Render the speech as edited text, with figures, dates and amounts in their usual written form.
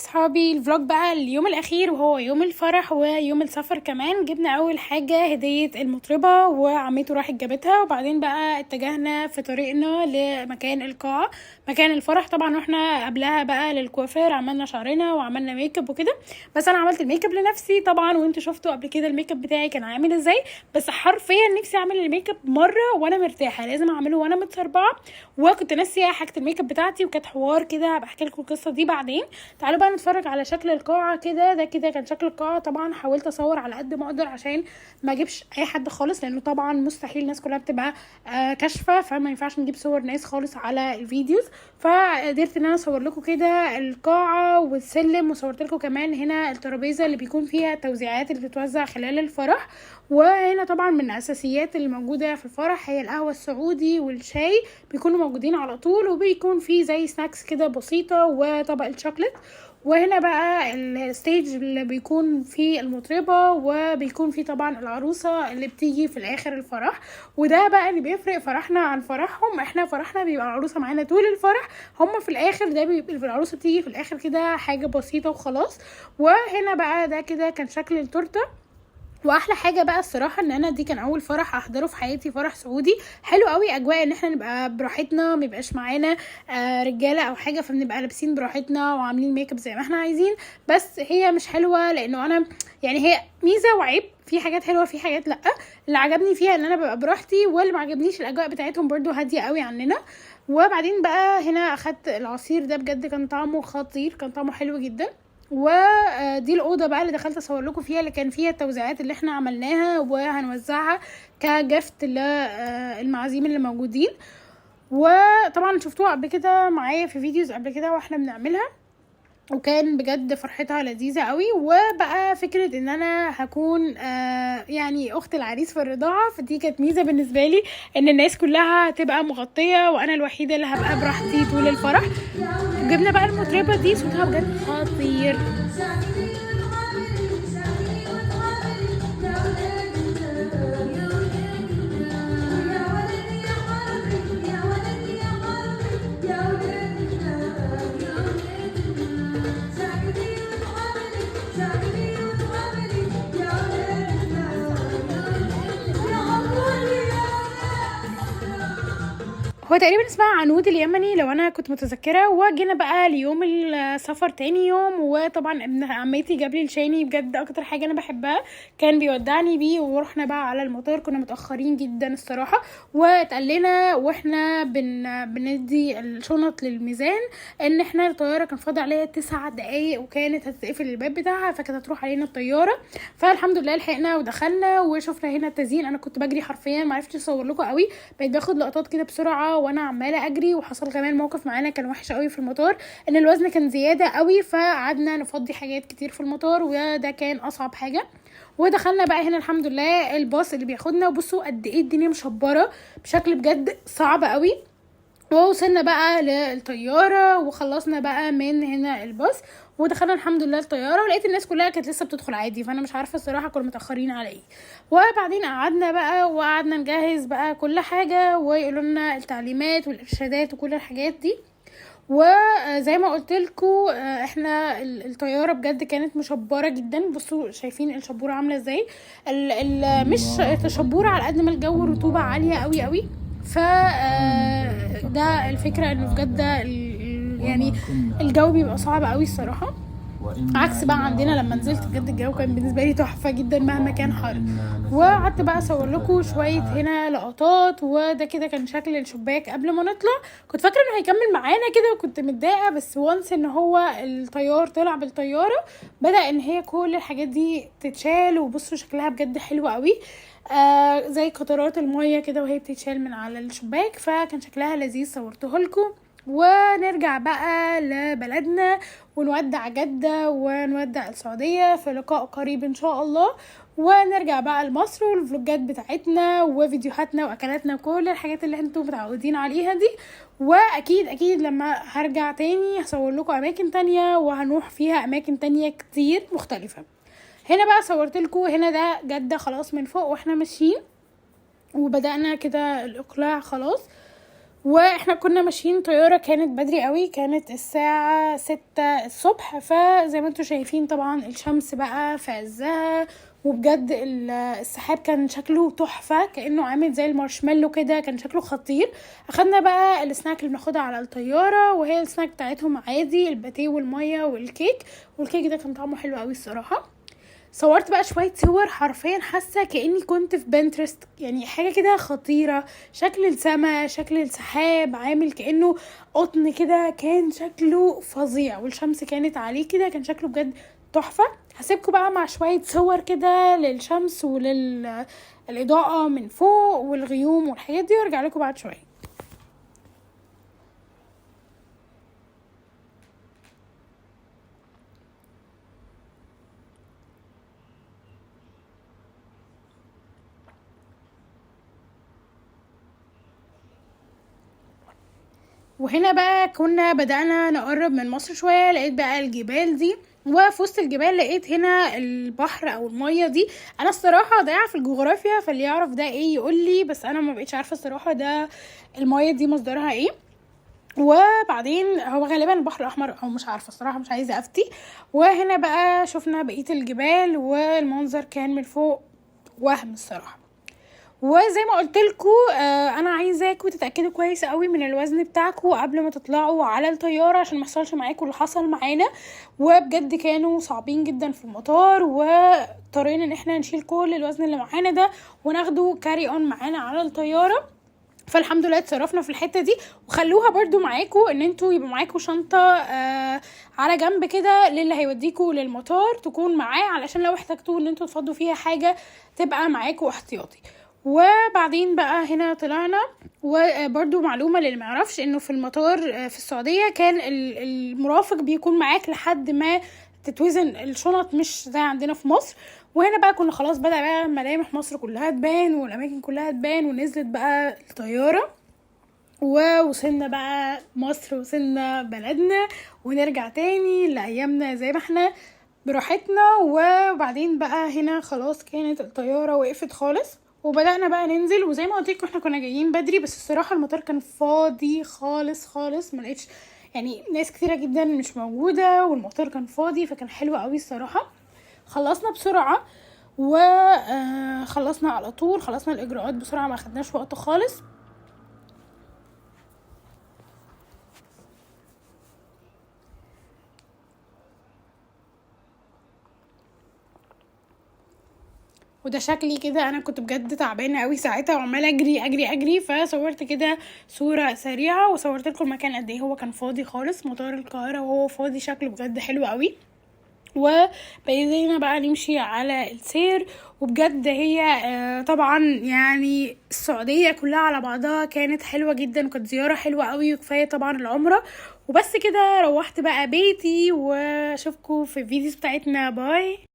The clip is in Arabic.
صحابي الفلوج بقى اليوم الاخير وهو يوم الفرح ويوم السفر كمان. جبنا اول حاجة هدية المطربة وعمته راحت جابتها، وبعدين بقى اتجهنا في طريقنا لمكان القاعة مكان الفرح. طبعا واحنا قبلها بقى للكوافير عملنا شعرنا وعملنا ميك اب وكده، بس انا عملت الميك اب لنفسي طبعا، وانتوا شفتوا قبل كده الميك اب بتاعي كان عامل ازاي. بس حرفيا نفسي اعمل الميك اب مره وانا مرتاحه، لازم اعمله وانا متسربعه، وكنت ناسيه حاجه الميك اب بتاعتي وكانت حوار كده. بحكي لكم القصه دي بعدين. تعالوا بقى نتفرج على شكل القاعه كده. ده كده كان شكل القاعه. طبعا حاولت اصور على قد ما اقدر عشان ما اجيبش اي حد خالص، لانه طبعا مستحيل الناس كلها بتبقى كاشفه، فما ينفعش نجيب صور ناس خالص على الفيديوز. فقدرت ان انا اصور لكم كده القاعه والسلم، وصورت لكم كمان هنا الترابيزه اللي بيكون فيها التوزيعات اللي بتتوزع خلال الفرح. وهنا طبعا من الاساسيات اللي موجوده في الفرح هي القهوه السعودي والشاي، بيكونوا موجودين على طول، وبيكون في زي سناكس كده بسيطه وطبق الشوكليت. وهنا بقى الستيج اللي بيكون فيه المطربة، وبيكون فيه طبعا العروسة اللي بتيجي في الاخر الفرح. وده بقى اللي بيفرق فرحنا عن فرحهم. احنا فرحنا بيبقى العروسة معانا طول الفرح، هما في الاخر ده بيبقى العروسة بتيجي في الاخر كده حاجة بسيطة وخلاص. وهنا بقى ده كده كان شكل التورته. واحلى حاجه بقى الصراحه ان انا دي كان اول فرح احضره في حياتي، فرح سعودي. حلو قوي اجواء ان احنا نبقى براحتنا، ما يبقاش معانا رجاله او حاجه، فبنبقى لابسين براحتنا وعاملين ميك اب زي ما احنا عايزين. بس هي مش حلوه لانه انا يعني هي ميزه وعيب، في حاجات حلوه في حاجات لا. اللي عجبني فيها ان انا ببقى براحتي، واللي ما عجبنيش الاجواء بتاعتهم برضو هاديه قوي عننا. وبعدين بقى هنا اخدت العصير ده، بجد كان طعمه خطير، كان طعمه حلو جدا. ودي الاوضه بقى اللي دخلت اصور لكم فيها، اللي كان فيها التوزيعات اللي احنا عملناها وهنوزعها كجفت للمعازيم اللي موجودين. وطبعا شفتوها قبل كده معايا في فيديوز قبل كده واحنا بنعملها، وكان بجد فرحتها لذيذة قوي. وبقى فكرة ان انا هكون يعني اخت العريس في الرضاعة، فدي كانت ميزة بالنسبة لي، ان الناس كلها تبقى مغطية وانا الوحيدة اللي هبقى براحتي طول الفرح. جبنا بقى المطربة دي، صوتها بجد خطير. هو تقريبا اسمها عنود اليمني لو انا كنت متذكره. وجينا بقى ليوم السفر تاني يوم، وطبعا ابن عمتي جاب لي الشاي، بجد اكتر حاجه انا بحبها، كان بيودعني بيه. ورحنا بقى على المطار، كنا متاخرين جدا الصراحه، واتقال لنا واحنا بندي الشنط للميزان ان احنا الطياره كان فاضل عليها 9 دقايق وكانت هتقفل الباب بتاعها، فكانت هتروح علينا الطياره. فالحمد لله لحقنا ودخلنا وشفنا هنا التزيين. انا كنت بجري حرفيا، ما عرفتش اصور لكم قوي، بقيت باخد لقطات كده بسرعه وانا عماله اجري. وحصل كمان موقف معانا كان وحش قوي في المطار، ان الوزن كان زياده قوي، فقعدنا نفضي حاجات كتير في المطار، وده كان اصعب حاجه. ودخلنا بقى هنا الحمد لله الباص اللي بياخدنا، وبصوا قد ايه الدنيا مشبره بشكل بجد صعب قوي. ووصلنا بقى للطياره وخلصنا بقى من هنا الباص، ودخلنا الحمد لله الطياره، ولقيت الناس كلها كانت لسه بتدخل عادي، فانا مش عارفه الصراحه كنا متاخرين على ايه. وبعدين قعدنا بقى وقعدنا نجهز بقى كل حاجه، ويقولوا لنا التعليمات والارشادات وكل الحاجات دي. وزي ما قلت لكم احنا الطياره بجد كانت مشبره جدا. بصوا شايفين الشبوره عامله ازاي، مش تشبوره على قد ما الجو رطوبه عاليه قوي قوي. ف ده الفكره انه بجد يعني الجو بيبقى صعب قوي الصراحه، عكس بقى عندنا لما نزلت بجد الجو كان بالنسبه لي تحفه جدا مهما كان حر. وقعدت بقى اصور لكم شويه هنا لقطات. وده كده كان شكل الشباك قبل ما نطلع. كنت فاكره انه هيكمل معانا كده وكنت متضايقه، بس وانس ان هو الطيار طلع بالطياره بدا ان هي كل الحاجات دي تتشال. وبصوا شكلها بجد حلو قوي، زي قطرات الميه كده وهي بتتشال من على الشباك، فكان شكلها لذيذ، صورته لكم. ونرجع بقى لبلدنا ونودع جدة ونودع السعودية في لقاء قريب ان شاء الله. ونرجع بقى لمصر والفلوجات بتاعتنا وفيديوهاتنا واكلاتنا وكل الحاجات اللي انتم متعودين عليها دي. واكيد اكيد لما هرجع تاني هصور لكم اماكن تانية، وهنروح فيها اماكن تانية كتير مختلفة. هنا بقى صورت لكم هنا ده جدة خلاص من فوق واحنا ماشيين، وبدأنا كده الاقلاع خلاص. واحنا كنا ماشيين طيارة كانت بدري قوي، كانت الساعة 6 الصبح. فزي ما انتوا شايفين طبعا الشمس بقى في عزها، وبجد السحاب كان شكله تحفة، كأنه عامل زي المارشميلو كده، كان شكله خطير. اخدنا بقى السناك اللي بناخدها على الطيارة، وهي السناك بتاعتهم عادي، الباتيه والمية والكيك. والكيك ده كان طعمه حلو قوي الصراحة. صورت بقى شوية صور، حرفيا حاسة كأني كنت في بنترست، يعني حاجة كده خطيرة. شكل السما، شكل السحاب عامل كأنه قطن كده، كان شكله فظيع، والشمس كانت عليه كده، كان شكله بجد تحفة. هسيبكم بقى مع شوية صور كده للشمس وللإضاءة من فوق والغيوم والحاجات دي، وارجع لكم بعد شوية. وهنا بقى كنا بدأنا نقرب من مصر شوية، لقيت بقى الجبال دي، وفي وسط الجبال لقيت هنا البحر او المية دي. انا الصراحة ضايعة في الجغرافيا، فاللي يعرف ده ايه يقولي، بس انا ما بقيتش عارفة الصراحة ده المية دي مصدرها ايه. وبعدين هو غالبا البحر الاحمر، او مش عارفة الصراحة، مش عايزة افتي. وهنا بقى شفنا بقية الجبال، والمنظر كان من فوق وهم الصراحة. وزي ما قلت لكم، انا عايزاكم تتاكدوا كويس قوي من الوزن بتاعكم قبل ما تطلعوا على الطياره، عشان ما يحصلش معاكم اللي حصل معانا. وبجد كانوا صعبين جدا في المطار، واضطرينا ان احنا نشيل كل الوزن اللي معانا ده وناخده كاري اون معانا على الطياره. فالحمد لله اتصرفنا في الحته دي. وخلوها برضو معاكم ان انتوا يبقى معاكم شنطه على جنب كده للي هيوديكوا للمطار، تكون معاه علشان لو احتاجتوا ان انتوا تفضوا فيها حاجه تبقى معاكم احتياطي. وبعدين بقى هنا طلعنا. وبرضو معلومة للي معرفش، انه في المطار في السعودية كان المرافق بيكون معاك لحد ما تتوزن الشنط، مش زي عندنا في مصر. وهنا بقى كنا خلاص بدأ بقى ملامح مصر كلها تبان، والأماكن كلها تبان، ونزلت بقى الطيارة، ووصلنا بقى مصر، وصلنا بلدنا، ونرجع تاني لأيامنا زي ما احنا براحتنا. وبعدين بقى هنا خلاص كانت الطيارة وقفت خالص، وبدأنا بقى ننزل. وزي ما قلتلكوا احنا كنا جايين بدري، بس الصراحة المطار كان فاضي خالص خالص، ملقتش يعني ناس كتيرة جدا مش موجودة، والمطار كان فاضي، فكان حلو قوي الصراحة. خلصنا بسرعة، وخلصنا على طول، خلصنا الإجراءات بسرعة، ما خدناش وقت خالص. وده شكلي كده، انا كنت بجد تعبانه قوي ساعتها، وعماله اجري اجري اجري. فصورت كده صوره سريعه، وصورت لكم المكان قد ايه هو كان فاضي خالص، مطار القاهره وهو فاضي، شكله بجد حلو قوي. وبقينا بقى نمشي على السير. وبجد هي طبعا يعني السعودية كلها على بعضها كانت حلوة جدا، وكانت زيارة حلوة قوي، وكفاية طبعا العمرة. وبس كده روحت بقى بيتي، واشوفكم في الفيديوز بتاعتنا. باي.